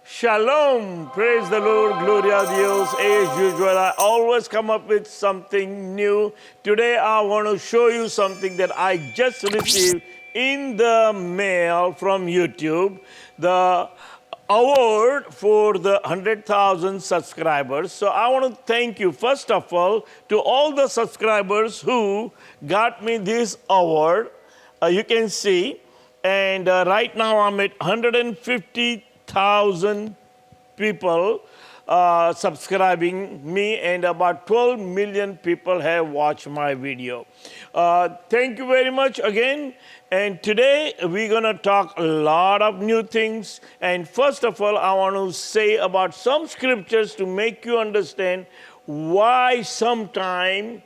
Shalom, praise the Lord, gloria a Dios. As usual, I always come up with something new. Today I want to show you something that I just received in the mail from YouTube. The award for the 100,000 subscribers. So I want to thank you, first of all, to all the subscribers who got me this award. You can see, and right now I'm at 150,000 people subscribing me, and about 12 million people have watched my video. Thank you very much again. And today we're going to talk a lot of new things. And first of all, I want to say about some scriptures to make you understand why sometime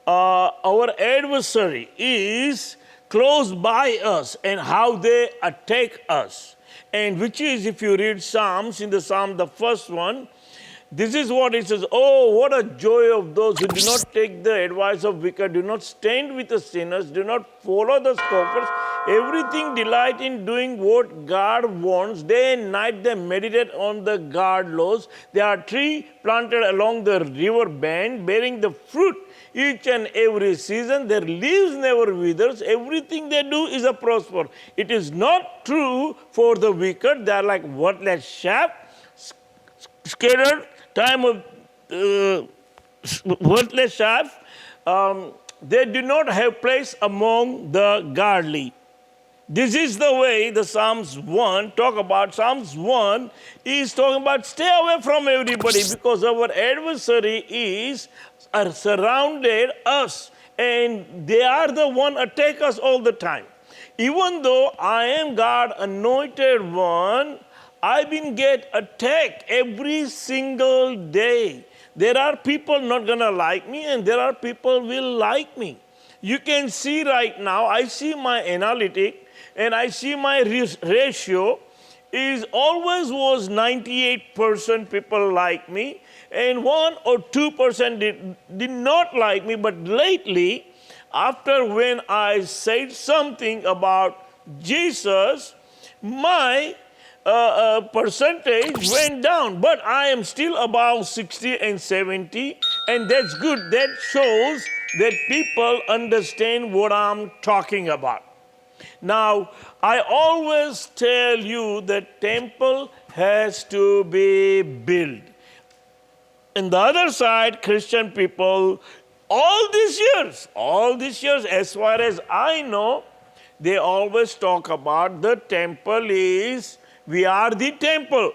our adversary is close by us and how they attack us. And which is, if you read Psalms, in the Psalm, the first one, this is what it says: oh, what a joy of those who do not take the advice of wicked, do not stand with the sinners, do not follow the scoffers. Everything delight in doing what God wants. Day and night they meditate on the God laws. They are tree planted along the river bank, bearing the fruit each and every season. Their leaves never withers. Everything they do is a prosper. It is not true for the wicked. They are like worthless chaff, scattered time of worthless chaff. They do not have place among the godly. This is the way the Psalms 1 talk about. Psalms 1 is talking about stay away from everybody because our adversary is surrounded us and they are the one attack us all the time. Even though I am God anointed one, I've been get attacked every single day. There are people not gonna like me and there are people will like me. You can see right now, I see my analytic and I see my ratio is always was 98% people like me and 1 or 2% did not like me. But lately, after when I said something about Jesus, my percentage went down, but I am still above 60 and 70, and that's good. That shows that people understand what I'm talking about. Now, I always tell you that temple has to be built. On the other side, Christian people, all these years, as far as I know, they always talk about the temple is, we are the temple,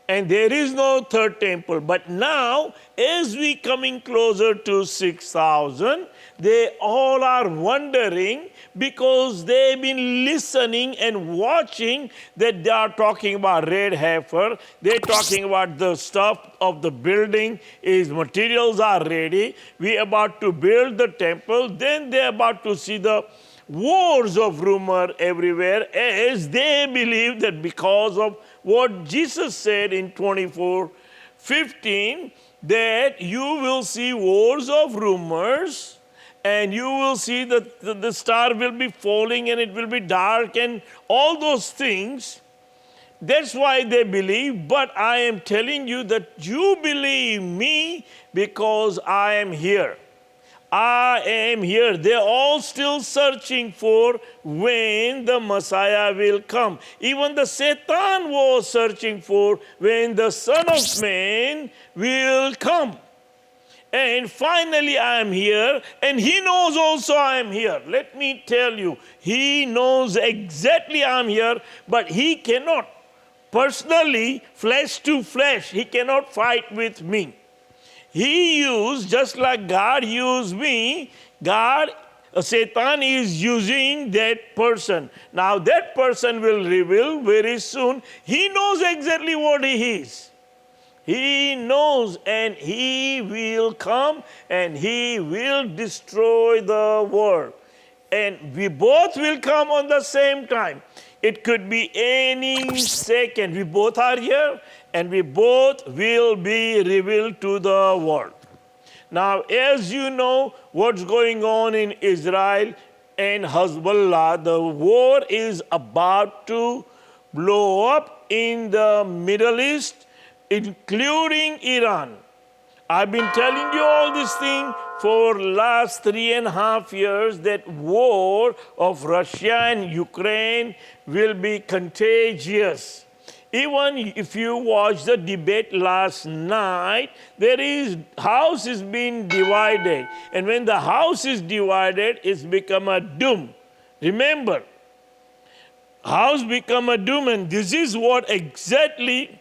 and there is no third temple. But now, as we coming closer to 6,000, they all are wondering because they've been listening and watching that they are talking about red heifer. They're talking about the stuff of the building, is materials are ready. We're about to build the temple. Then they're about to see the wars of rumor everywhere as they believe that because of what Jesus said in 24:15, that you will see wars of rumors and you will see that the star will be falling and it will be dark and all those things. That's why they believe. But I am telling you that you believe me because I am here. I am here. They're all still searching for when the Messiah will come. Even the Satan was searching for when the Son of Man will come. And finally I am here, and he knows also I am here. Let me tell you, he knows exactly I am here, but he cannot personally, flesh to flesh, he cannot fight with me. He used, just like God used me, Satan is using that person. Now that person will reveal very soon. He knows exactly what he is. He knows, and he will come and he will destroy the world. And we both will come on the same time. It could be any second. We both are here and we both will be revealed to the world. Now, as you know what's going on in Israel and Hezbollah, the war is about to blow up in the Middle East, including Iran. I've been telling you all this thing for last 3.5 years that war of Russia and Ukraine will be contagious. Even if you watch the debate last night, house is being divided. And when the house is divided, it's become a doom. Remember, house become a doom, and this is what exactly,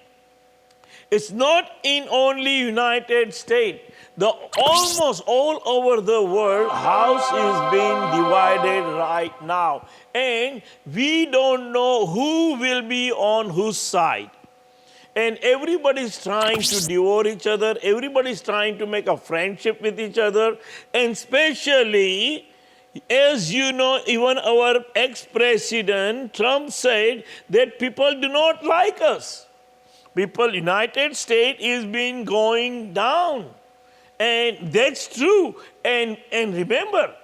it's not in only United States. Almost all over the world, house is being divided right now. And we don't know who will be on whose side. And everybody's trying to devour each other. Everybody's trying to make a friendship with each other. And especially, as you know, even our ex-president, Trump, said that people do not like us. United States is been going down. And that's true. And remember,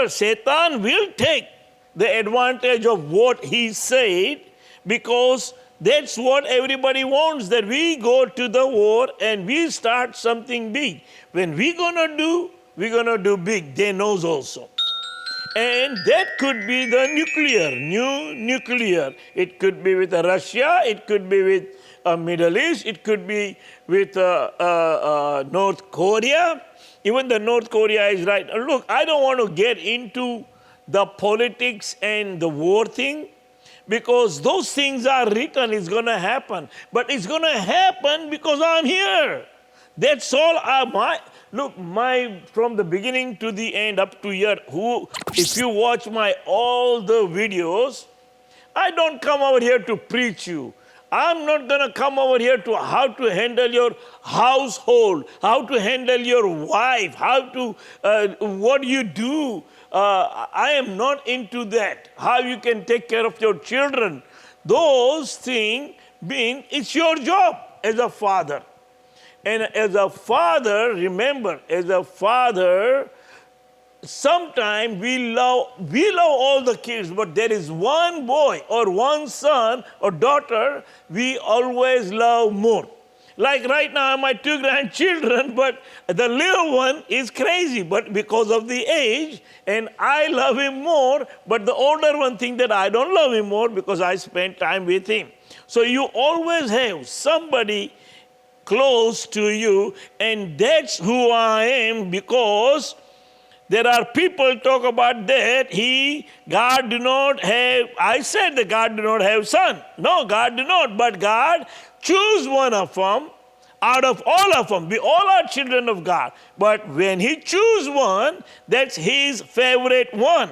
Satan will take the advantage of what he said, because that's what everybody wants, that we go to the war and we start something big. When we're gonna do big, they knows also. And that could be the new nuclear. It could be with Russia, it could be with Middle East, it could be with North Korea. Even the North Korea is right. Look, I don't want to get into the politics and the war thing, because those things are written, it's going to happen. But it's going to happen because I'm here. That's all. From the beginning to the end up to here, if you watch all the videos, I don't come over here to preach you. I'm not going to come over here to how to handle your household, how to handle your wife, what you do. I am not into that. How you can take care of your children. Those things it's your job as a father. And as a father, remember, sometimes we love all the kids, but there is one boy or one son or daughter we always love more. Like right now, my 2 grandchildren, but the little one is crazy, but because of the age, and I love him more, but the older one thinks that I don't love him more because I spend time with him. So you always have somebody close to you, and that's who I am, because there are people talk about that. God do not have, I said that God do not have son. No, God do not, but God choose one of them out of all of them. We all are children of God. But when he choose one, that's his favorite one.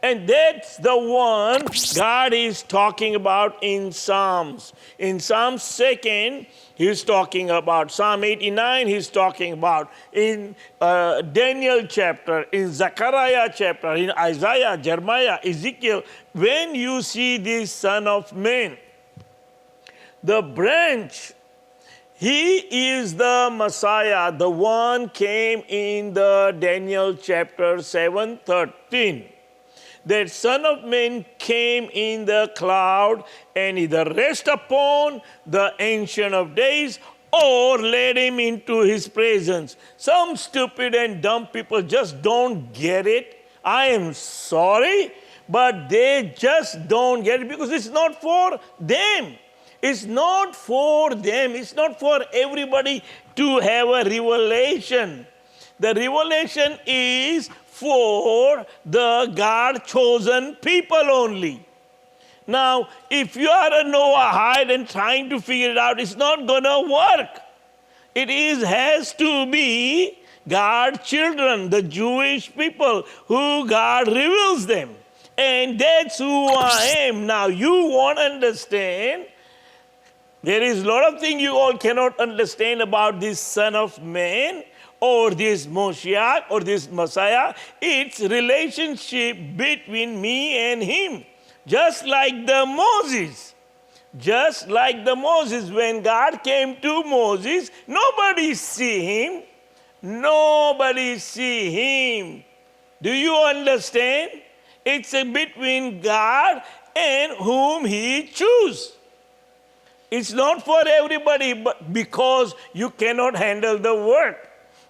And that's the one God is talking about in Psalms. In Psalm 2nd, he's talking about. Psalm 89, he's talking about. In Daniel chapter, in Zechariah chapter, in Isaiah, Jeremiah, Ezekiel, when you see this Son of Man, the branch, he is the Messiah, the one came in the Daniel chapter 7:13. That Son of Man came in the cloud and either rest upon the Ancient of Days or led him into his presence. Some stupid and dumb people just don't get it. I am sorry, but they just don't get it because it's not for them. It's not for them. It's not for everybody to have a revelation. The revelation is for the God-chosen people only. Now, if you are a Noahide and trying to figure it out, it's not going to work. Has to be God's children, the Jewish people, who God reveals them. And that's who I am. Now, you won't understand. There is a lot of things you all cannot understand about this Son of Man, or this Moshiach, or this Messiah. It's relationship between me and him. Just like the Moses. Just like the Moses. When God came to Moses, nobody see him. Nobody see him. Do you understand? It's between God and whom he chooses. It's not for everybody, but because you cannot handle the work.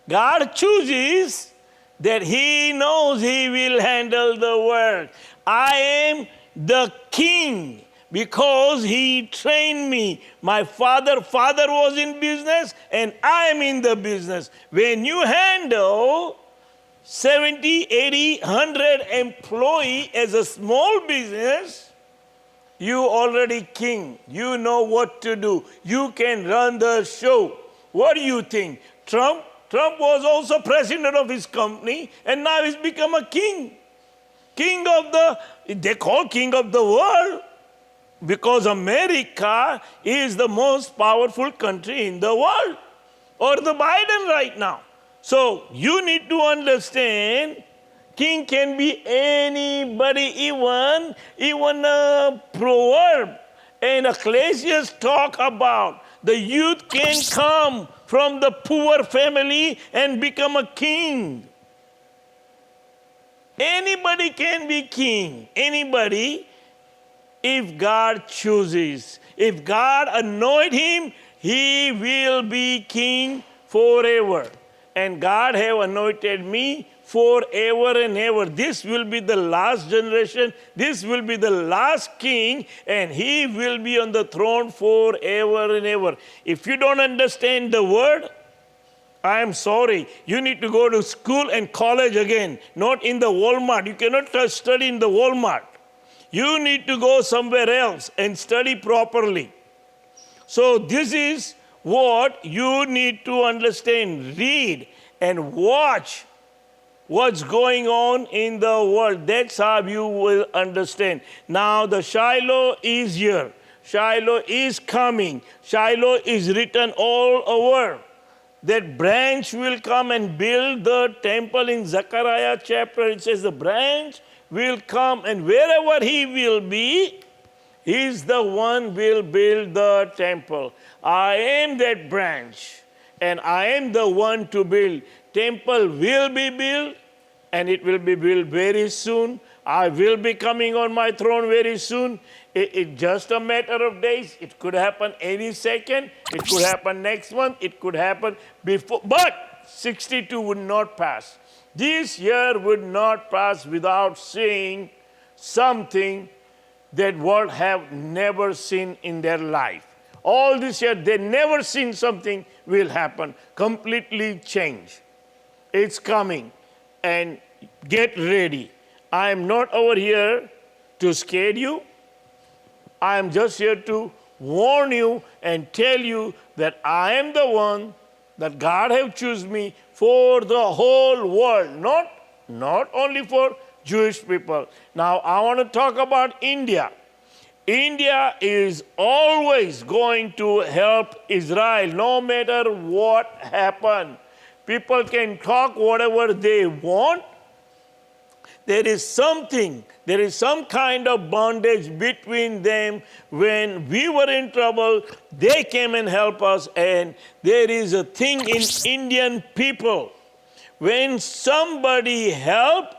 God chooses that he knows he will handle the work. I am the king because he trained me. My father was in business and I am in the business. When you handle 70, 80, 100 employee as a small business, you already king. You know what to do. You can run the show. What do you think? Trump was also president of his company and now he's become a king. They call king of the world because America is the most powerful country in the world, or the Biden right now. So you need to understand, king can be anybody, even a proverb. And Ecclesiastes talk about the youth can come from the poor family and become a king. Anybody can be king. Anybody, if God chooses. If God anoint him, he will be king forever. And God have anointed me forever and ever. This will be the last generation. This will be the last king, and he will be on the throne forever and ever. If you don't understand the word, I am sorry. You need to go to school and college again, not in the Walmart. You cannot study in the Walmart. You need to go somewhere else and study properly. So this is what you need to understand. Read and watch what's going on in the world. That's how you will understand. Now the Shiloh is here. Shiloh is coming. Shiloh is written all over. That branch will come and build the temple in Zechariah chapter. It says the branch will come, and wherever he will be, he's the one will build the temple. I am that branch, and I am the one to build. Temple will be built, and it will be built very soon. I will be coming on my throne very soon. It's just a matter of days. It could happen any second. It could happen next month. It could happen before. But 62 would not pass. This year would not pass without seeing something that world have never seen in their life. All this year, they never seen something will happen. Completely change. It's coming. And get ready. I am not over here to scare you. I am just here to warn you and tell you that I am the one that God have chosen me for the whole world, not only for Jewish people. Now I want to talk about India. India is always going to help Israel no matter what happens. People can talk whatever they want. There is some kind of bondage between them. When we were in trouble, they came and helped us. And there is a thing in Indian people. When somebody helps,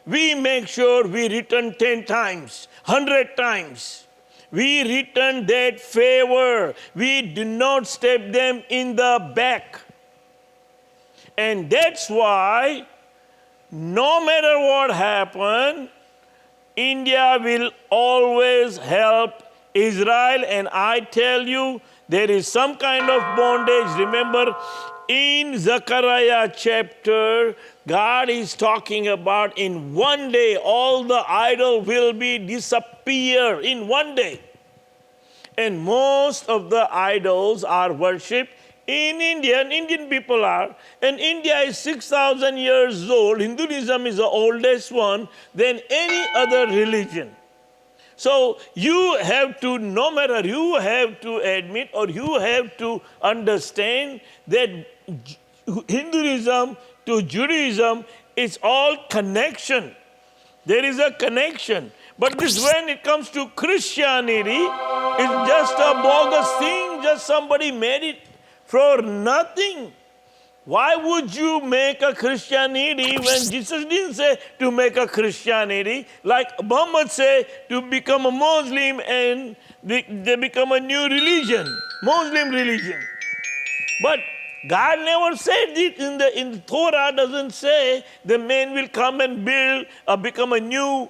we make sure we return 10 times, 100 times. We return that favor. We do not step them in the back. And that's why no matter what happens, India will always help Israel. And I tell you, there is some kind of bondage. Remember, in Zechariah chapter, God is talking about in one day, all the idol will be disappear in one day. And most of the idols are worshipped in India, and Indian people are. And India is 6,000 years old. Hinduism is the oldest one than any other religion. So you have to, no matter, you have to admit or you have to understand that Hinduism to Judaism is all connection. There is a connection. But this, when it comes to Christianity, it's just a bogus thing. Just somebody made it for nothing. Why would you make a Christianity when Jesus didn't say to make a Christianity? Like Muhammad said, to become a Muslim and they become a new religion, Muslim religion. But God never said it in the Torah. Doesn't say the man will come and become a new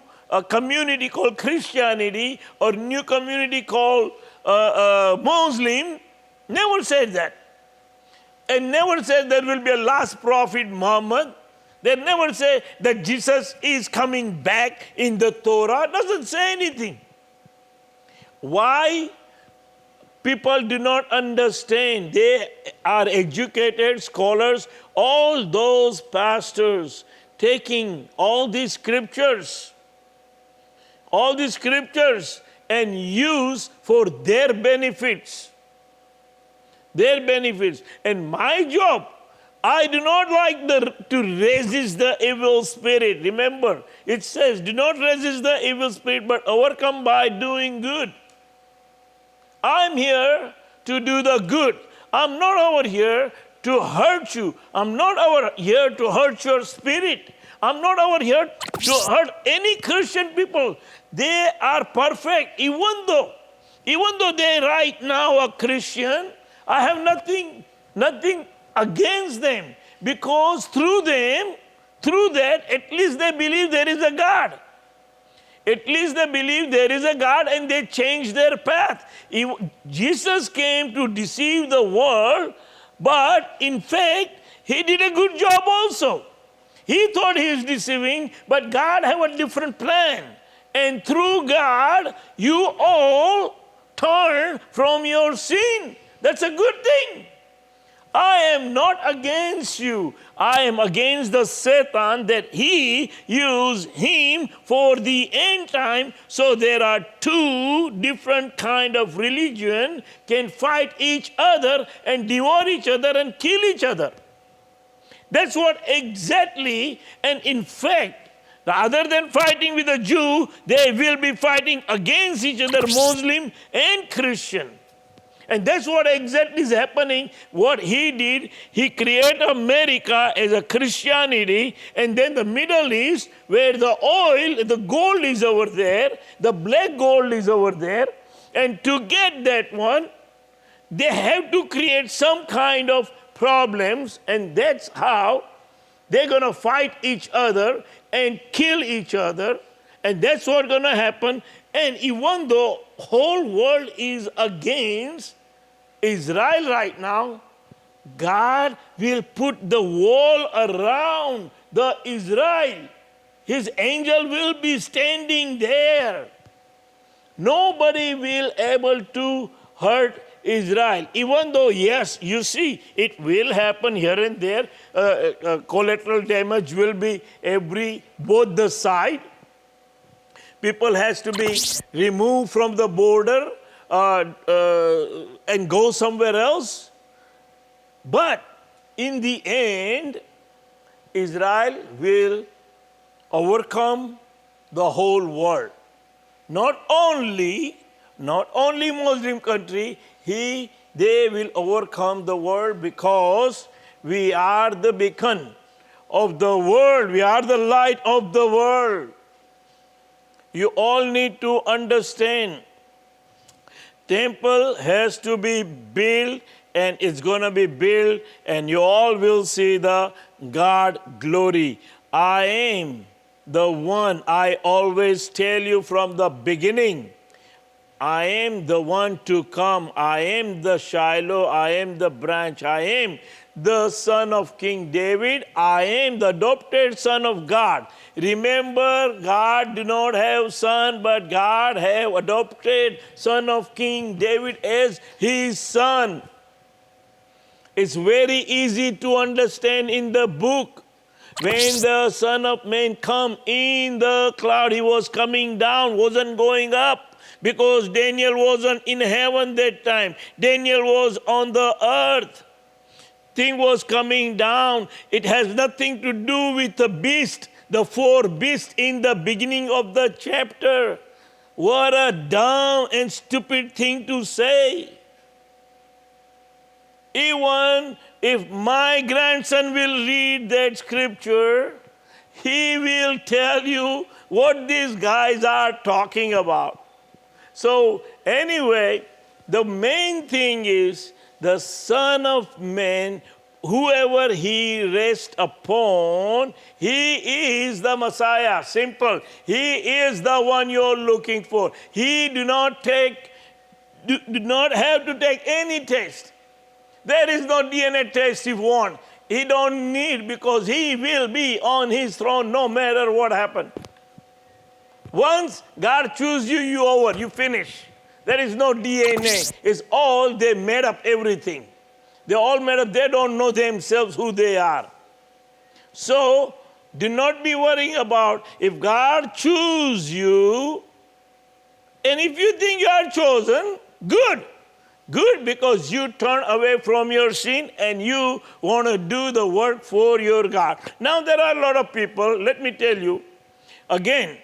community called Christianity or new community called Muslim. Never said that. And never said there will be a last prophet Muhammad. They never say that Jesus is coming back in the Torah. It doesn't say anything. Why? People do not understand. They are educated scholars. All those pastors taking all these scriptures and use for their benefits. Their benefits. And my job, I do not like to resist the evil spirit. Remember, it says, do not resist the evil spirit, but overcome by doing good. I'm here to do the good. I'm not over here to hurt you. I'm not over here to hurt your spirit. I'm not over here to hurt any Christian people. They are perfect. Even though they right now are Christian, I have nothing against them. Because through that, at least they believe there is a God. At least they believe there is a God and they change their path. Jesus came to deceive the world, but in fact, he did a good job also. He thought he was deceiving, but God had a different plan. And through God, you all turn from your sin. That's a good thing. I am not against you. I am against the Satan that he used him for the end time. So there are two different kind of religion can fight each other and devour each other and kill each other. That's what exactly, and in fact, rather than fighting with a Jew, they will be fighting against each other, Muslim and Christian. And that's what exactly is happening. What he did, he created America as a Christianity, and then the Middle East, where the oil, the gold is over there, the black gold is over there, and to get that one, they have to create some kind of problems, and that's how they're going to fight each other and kill each other, and that's what's going to happen. And even though whole world is against Israel right now, God will put the wall around the Israel. His angel will be standing there. Nobody will able to hurt Israel. Even though, yes, you see, it will happen here and there. Collateral damage will be both the side. People has to be removed from the border and go somewhere else. But in the end, Israel will overcome the whole world. Not only Muslim country, they will overcome the world because we are the beacon of the world. We are the light of the world. You all need to understand, temple has to be built, and it's going to be built, and you all will see the God glory. I am the one, I always tell you from the beginning, I am the one to come. I am the Shiloh. I am the branch. I am the son of King David. I am the adopted son of God. Remember, God do not have son, but God have adopted son of King David as his son. It's very easy to understand in the book. When the Son of Man come in the cloud, he was coming down, wasn't going up. Because Daniel wasn't in heaven that time. Daniel was on the earth. Thing was coming down. It has nothing to do with the beast, the four beasts in the beginning of the chapter. What a dumb and stupid thing to say. Even if my grandson will read that scripture, he will tell you what these guys are talking about. So anyway, the main thing is the Son of Man, whoever he rests upon, he is the Messiah. Simple. He is the one you're looking for. He do not have to take any test. There is no DNA test if you want. He don't need, because he will be on his throne no matter what happens. Once God chooses you, you over, you finish. There is no DNA. It's all, they made up everything. They all made up, they don't know themselves who they are. So, do not be worrying about if God chooses you, and if you think you are chosen, good. Good, because you turn away from your sin and you want to do the work for your God. Now, there are a lot of people, let me tell you, again,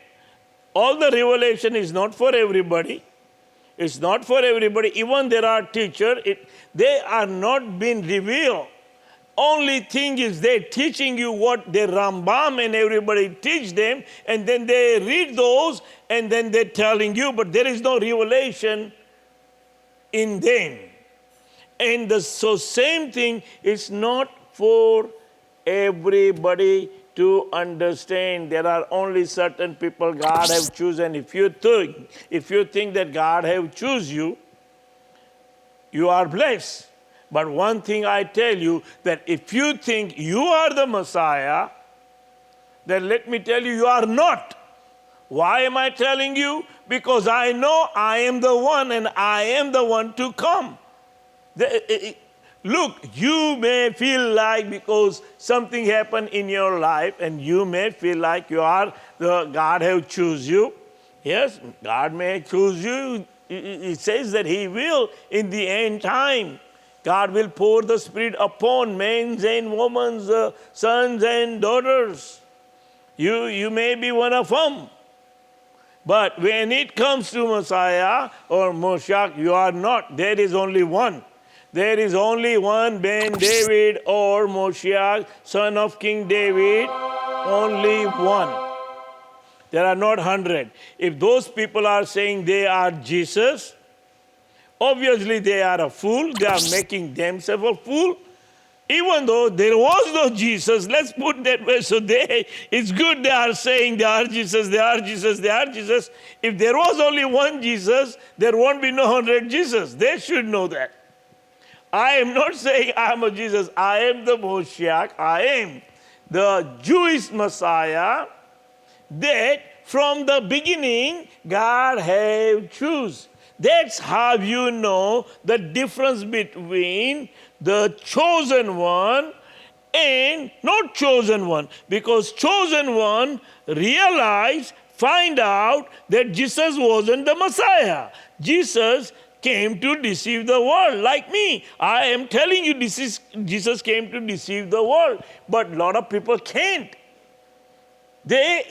all the revelation is not for everybody. It's not for everybody. Even there are teachers, they are not being revealed. Only thing is they're teaching you what the Rambam and everybody teach them, and then they read those, and then they're telling you, but there is no revelation in them. And so same thing is not for everybody to understand. There are only certain people God have chosen. If you think that God have choose you, you are blessed. But one thing I tell you, that if you think you are the Messiah, then let me tell you, you are not. Why am I telling you? Because I know I am the one, and I am the one to come. Look, you may feel like because something happened in your life, and you may feel like you are God have choose you. Yes, God may choose you. It says that He will in the end time. God will pour the Spirit upon men and women, sons and daughters. You may be one of them. But when it comes to Messiah or Moshiach, you are not. There is only one. There is only one Ben David or Moshiach, son of King David, only one. There are not 100. If those people are saying they are Jesus, obviously they are a fool. They are making themselves a fool. Even though there was no Jesus, let's put that way. So it's good they are saying they are Jesus, they are Jesus, they are Jesus. If there was only one Jesus, there won't be no 100 Jesus. They should know that. I am not saying I am a Jesus. I am the Moshiach. I am the Jewish Messiah that from the beginning God have choose. That's how you know the difference between the chosen one and not chosen one. Because chosen one find out that Jesus wasn't the Messiah. Jesus came to deceive the world, like me. I am telling you, Jesus came to deceive the world. But a lot of people can't. They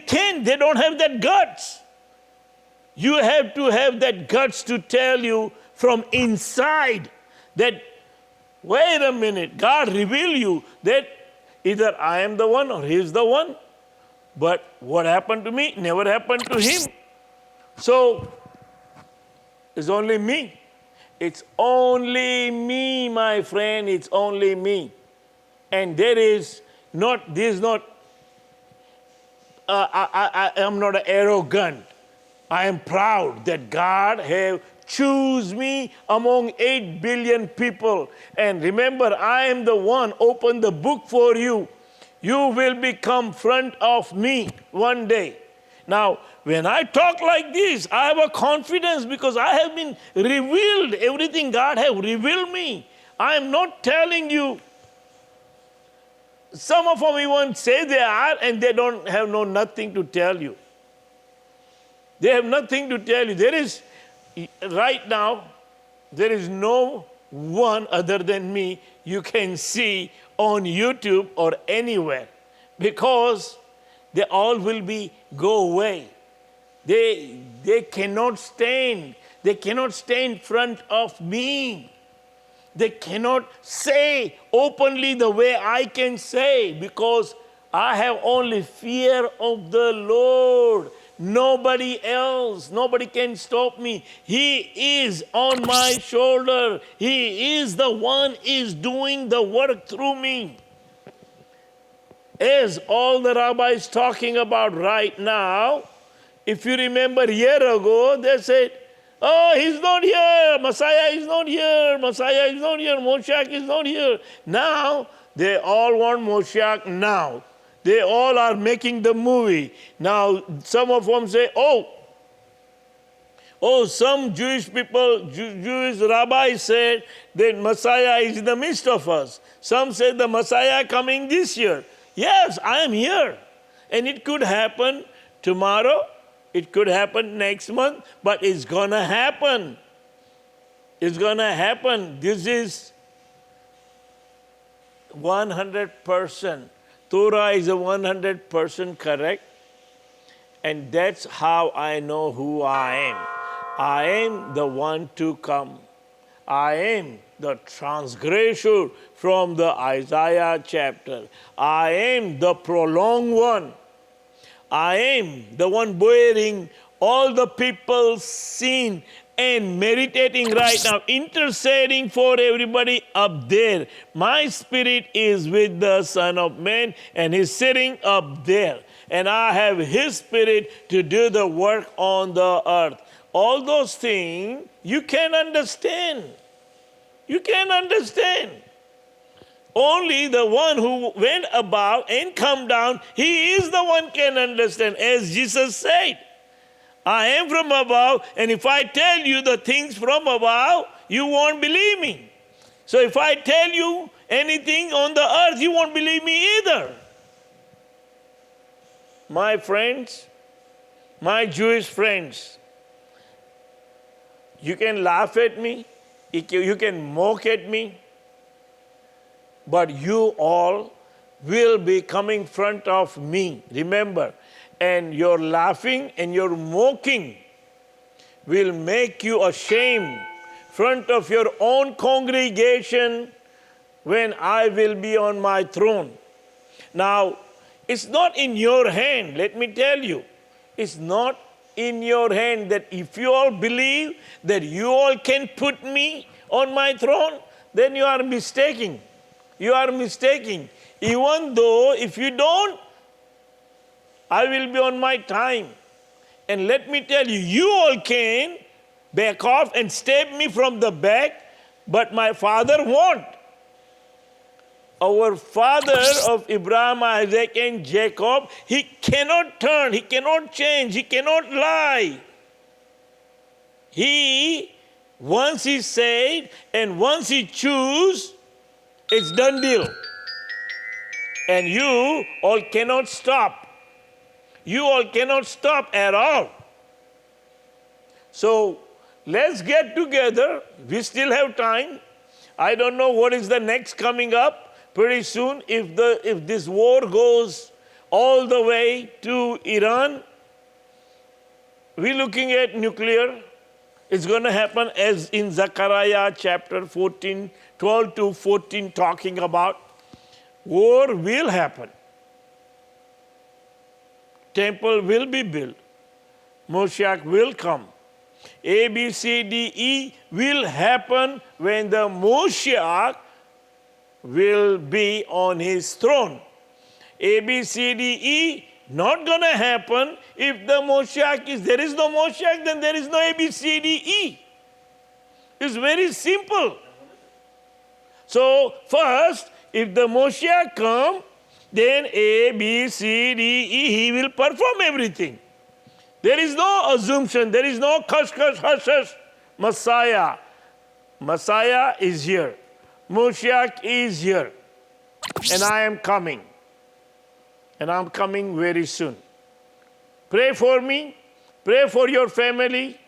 can't. They don't have that guts. You have to have that guts to tell you from inside that, wait a minute, God reveal you that either I am the one or He is the one. But what happened to me never happened to him. So, it's only me. It's only me, my friend. It's only me. And I am not arrogant. I am proud that God have choose me among 8 billion people. And remember, I am the one open the book for you. You will become front of me one day. Now, when I talk like this, I have a confidence because I have been revealed. Everything God have revealed me. I am not telling you. Some of them even say they are, and they don't have nothing to tell you. They have nothing to tell you. Right now, there is no one other than me you can see on YouTube or anywhere, because they all will go away. They cannot stand. They cannot stand in front of me. They cannot say openly the way I can say, because I have only fear of the Lord. Nobody else. Nobody can stop me. He is on my shoulder. He is the one is doing the work through me. As all the rabbis talking about right now, if you remember a year ago, they said, oh, he's not here. Messiah is not here. Messiah is not here. Moshiach is not here. Now, they all want Moshiach now. They all are making the movie. Now, some of them say, some Jewish people, Jewish rabbis said that Messiah is in the midst of us. Some say the Messiah coming this year. Yes, I am here. And it could happen tomorrow. It could happen next month. But it's going to happen. It's going to happen. This is 100%. Torah is a 100% correct. And that's how I know who I am. I am the one to come. I am the transgressor from the Isaiah chapter. I am the prolonged one. I am the one bearing all the people's sin and meditating right now, interceding for everybody up there. My spirit is with the Son of Man, and he's sitting up there. And I have his spirit to do the work on the earth. All those things you can understand. You can understand. Only the one who went above and come down, he is the one can understand. As Jesus said, I am from above, and if I tell you the things from above, you won't believe me. So if I tell you anything on the earth, you won't believe me either. My friends, my Jewish friends, you can laugh at me, you can mock at me, but you all will be coming in front of me. Remember, and your laughing and your mocking will make you ashamed in front of your own congregation when I will be on my throne. Now, it's not in your hand, let me tell you. It's not in your hand that if you all believe that you all can put me on my throne, then you are mistaking. You are mistaking. Even though if you don't, I will be on my time. And let me tell you, you all can back off and stab me from the back, but my Father won't. Our father of Abraham, Isaac, and Jacob, he cannot turn, he cannot change, he cannot lie. He, once he said, and once he choose, it's done deal. And you all cannot stop. You all cannot stop at all. So let's get together. We still have time. I don't know what is the next coming up. Pretty soon, if this war goes all the way to Iran, we're looking at nuclear. It's going to happen as in Zechariah chapter 14, 12 to 14 talking about. War will happen. Temple will be built. Moshiach will come. A, B, C, D, E will happen when the Moshiach will be on his throne. A, B, C, D, E not going to happen if the Moshiach is, there is no Moshiach, then there is no A, B, C, D, E. It's very simple. So first, if the Moshiach come, then A, B, C, D, E, he will perform everything. There is no assumption, there is no hush, hush. Messiah. Messiah is here. Moshiach is here. And I am coming. And I'm coming very soon. Pray for me. Pray for your family.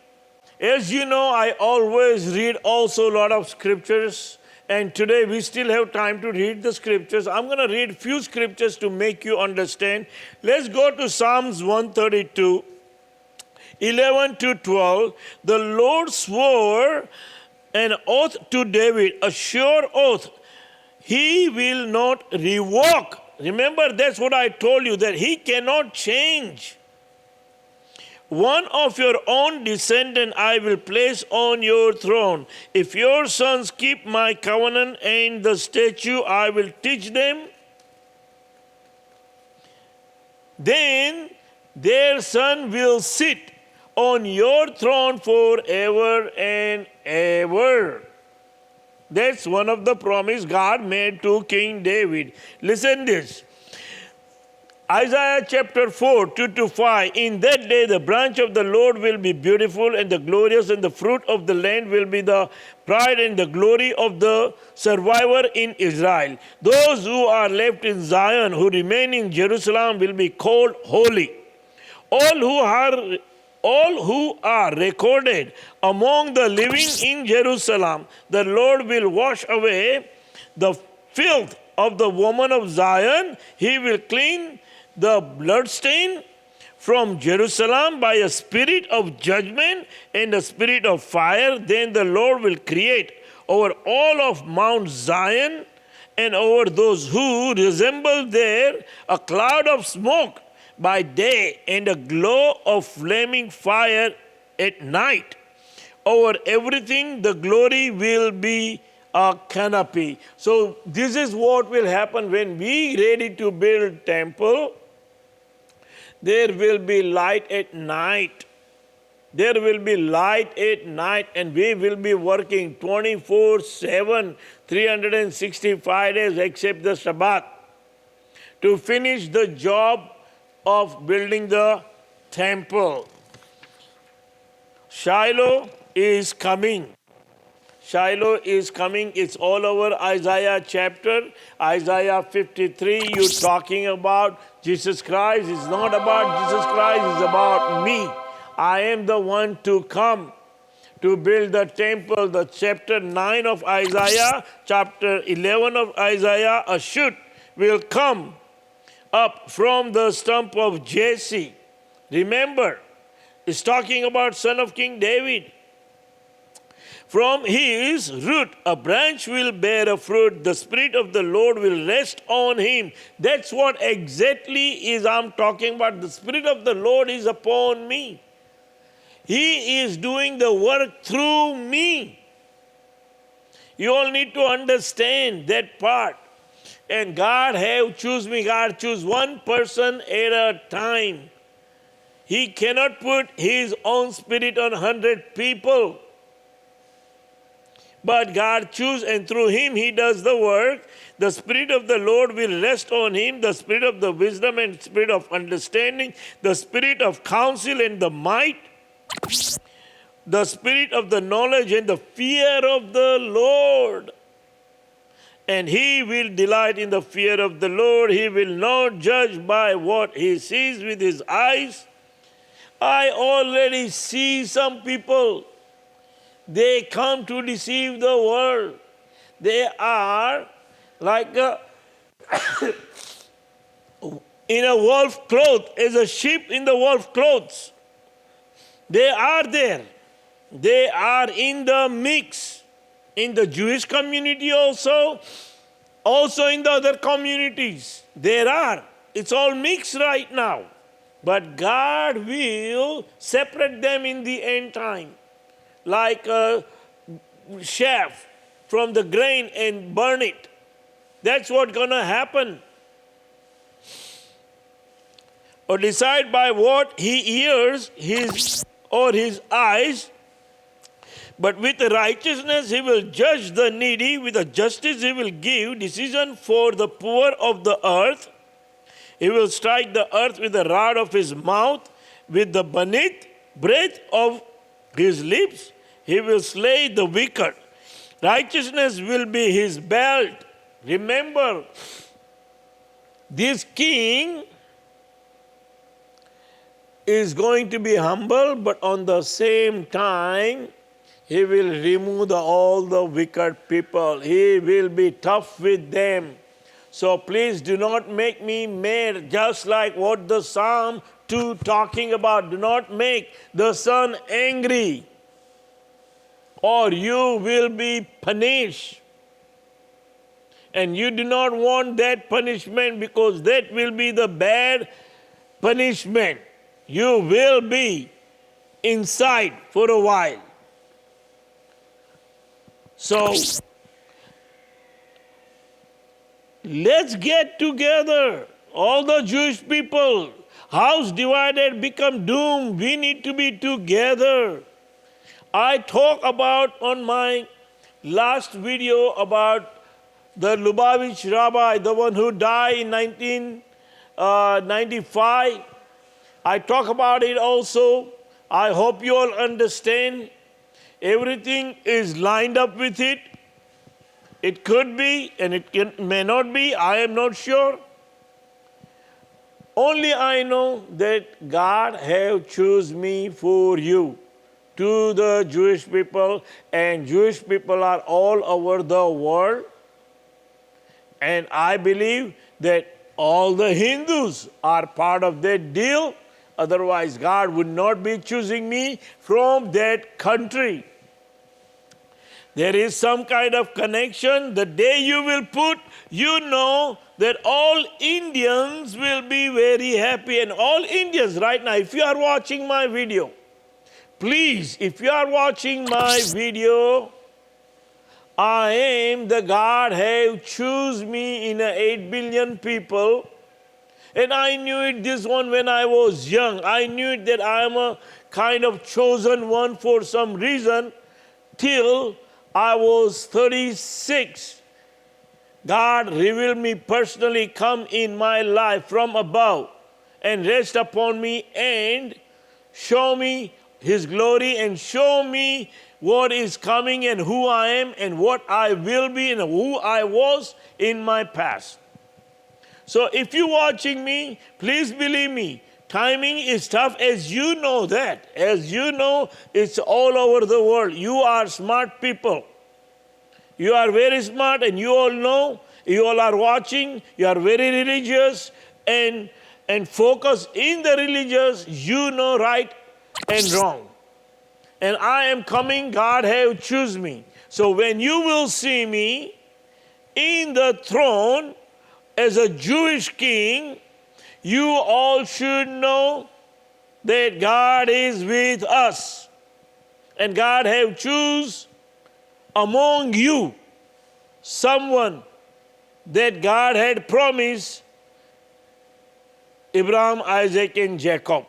As you know, I always read also a lot of scriptures. And today we still have time to read the scriptures. I'm going to read few scriptures to make you understand. Let's go to Psalms 132, 11 to 12. The Lord swore an oath to David, a sure oath. He will not revoke. Remember, that's what I told you, that he cannot change. One of your own descendant I will place on your throne. If your sons keep my covenant and the statute I will teach them, then their son will sit on your throne forever and ever. That's one of the promise God made to King David. Listen this. Isaiah chapter 4, 2-5. In that day the branch of the Lord will be beautiful and the glorious, and the fruit of the land will be the pride and the glory of the survivor in Israel. Those who are left in Zion, who remain in Jerusalem, will be called holy. All who are recorded among the living in Jerusalem, the Lord will wash away the filth of the woman of Zion. He will clean the bloodstain from Jerusalem by a spirit of judgment and a spirit of fire. Then the Lord will create over all of Mount Zion and over those who resemble there a cloud of smoke by day and a glow of flaming fire at night. Over everything the glory will be a canopy. So this is what will happen when we ready to build temple. There will be light at night. There will be light at night, and we will be working 24/7, 365 days except the Shabbat to finish the job of building the temple. Shiloh is coming. Shiloh is coming. It's all over Isaiah chapter. Isaiah 53, you're talking about Jesus Christ. It's not about Jesus Christ, it's about me. I am the one to come to build the temple. The chapter 9 of Isaiah, chapter 11 of Isaiah, a shoot will come up from the stump of Jesse. Remember, it's talking about son of King David. From his root, a branch will bear a fruit. The Spirit of the Lord will rest on him. That's what exactly is I'm talking about. The Spirit of the Lord is upon me. He is doing the work through me. You all need to understand that part. And God have choose me. God choose one person at a time. He cannot put his own spirit on 100 people. But God chooses, and through him he does the work. The Spirit of the Lord will rest on him, the Spirit of the wisdom and Spirit of understanding, the Spirit of counsel and the might, the Spirit of the knowledge and the fear of the Lord. And he will delight in the fear of the Lord. He will not judge by what he sees with his eyes. I already see some people. They come to deceive the world. They are like in a wolf cloth, as a sheep in the wolf clothes. They are there. They are in the mix. In the Jewish community also in the other communities. There are. It's all mixed right now. But God will separate them in the end time. Like a chaff from the grain and burn it. That's what's going to happen. Or decide by what he hears his eyes. But with righteousness he will judge the needy. With a justice he will give decision for the poor of the earth. He will strike the earth with the rod of his mouth. With the breath of his lips, he will slay the wicked. Righteousness will be his belt. Remember, this king is going to be humble, but on the same time, he will remove all the wicked people. He will be tough with them. So please do not make me mad, just like what the Psalm 2 talking about. Do not make the sun angry. or you will be punished. And you do not want that punishment because that will be the bad punishment. You will be inside for a while. So, let's get together. All the Jewish people, house divided become doomed. We need to be together. I talk about on my last video about the Lubavitch rabbi, the one who died in 1995. I talk about it also. I hope you all understand. Everything is lined up with it. It could be and it may not be. I am not sure. Only I know that God have chosen me for you, to the Jewish people, and Jewish people are all over the world. And I believe that all the Hindus are part of that deal. Otherwise, God would not be choosing me from that country. There is some kind of connection. The day you will put, you know that all Indians will be very happy. And all Indians right now, if you are watching my video, please, if you are watching my video, I am the God have choose me in 8 billion people. And I knew it this one when I was young. I knew it that I am a kind of chosen one for some reason till I was 36. God revealed me personally, come in my life from above and rest upon me and show me His glory and show me what is coming and who I am and what I will be and who I was in my past. So if you're watching me, please believe me, timing is tough, as you know that. As you know, it's all over the world. You are smart people. You are very smart and you all know, you all are watching, you are very religious and focus in the religious, you know right and wrong. And I am coming, God have choose me. So when you will see me in the throne as a Jewish king, you all should know that God is with us. And God have choose among you someone that God had promised Abraham, Isaac, and Jacob.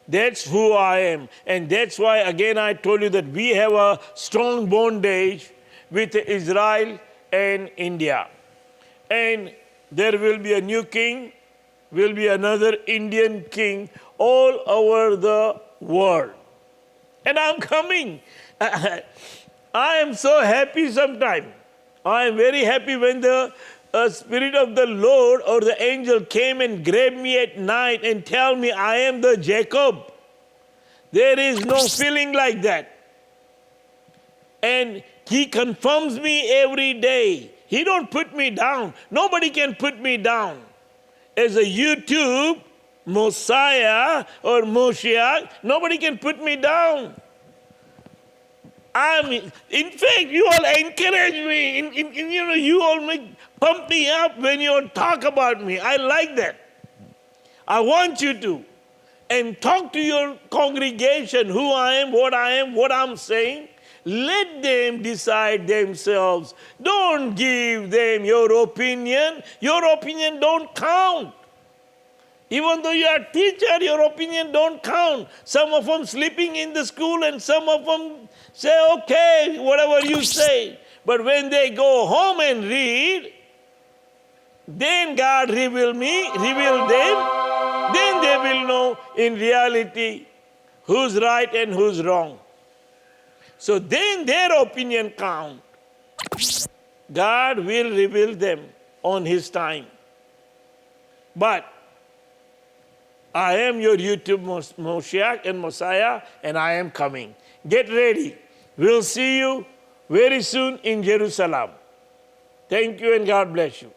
That's who I am. And that's why, again, I told you that we have a strong bondage with Israel and India. And there will be a new king, will be another Indian king all over the world. And I'm coming. I am so happy sometimes. I am very happy when the Spirit of the Lord or the angel came and grabbed me at night and tell me I am the Jacob. There is no feeling like that. And He confirms me every day. He don't put me down. Nobody can put me down. As a YouTube Messiah or Moshiach, nobody can put me down. In fact, you all encourage me. You all pump me up when you all talk about me. I like that. I want you to. And talk to your congregation who I am, what I'm saying. Let them decide themselves. Don't give them your opinion. Your opinion don't count. Even though you are a teacher, your opinion don't count. Some of them sleeping in the school and some of them say, okay, whatever you say. But when they go home and read, then God reveal them, then they will know in reality who's right and who's wrong. So then their opinion count. God will reveal them on His time. But I am your YouTube Moshiach and Messiah, and I am coming. Get ready. We'll see you very soon in Jerusalem. Thank you and God bless you.